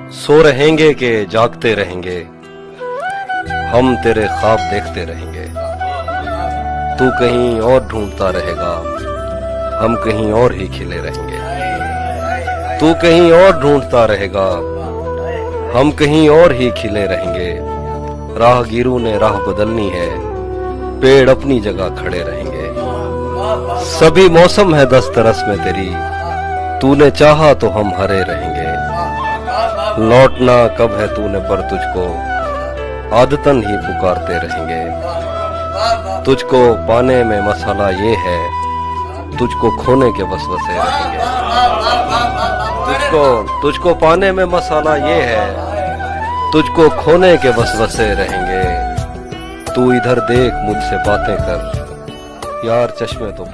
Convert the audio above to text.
सो रहेंगे के जागते रहेंगे, हम तेरे ख्वाब देखते रहेंगे। तू कहीं और ढूंढता रहेगा, हम कहीं और ही खिले रहेंगे। तू कहीं और ढूंढता रहेगा, हम कहीं और ही खिले रहेंगे। राहगीरों ने राह बदलनी है, पेड़ अपनी जगह खड़े रहेंगे। सभी मौसम है दस्तरस में तेरी, तूने चाहा तो हम हरे रहेंगे। लौटना कब है तूने पर तुझको, आदतन ही पुकारते रहेंगे। तुझको पाने में मसाला ये है, तुझको खोने के वसवसे रहेंगे। तुझको पाने में मसाला ये है, तुझको खोने के वसवसे रहेंगे। तू इधर देख मुझसे बातें कर, यार चश्मे तो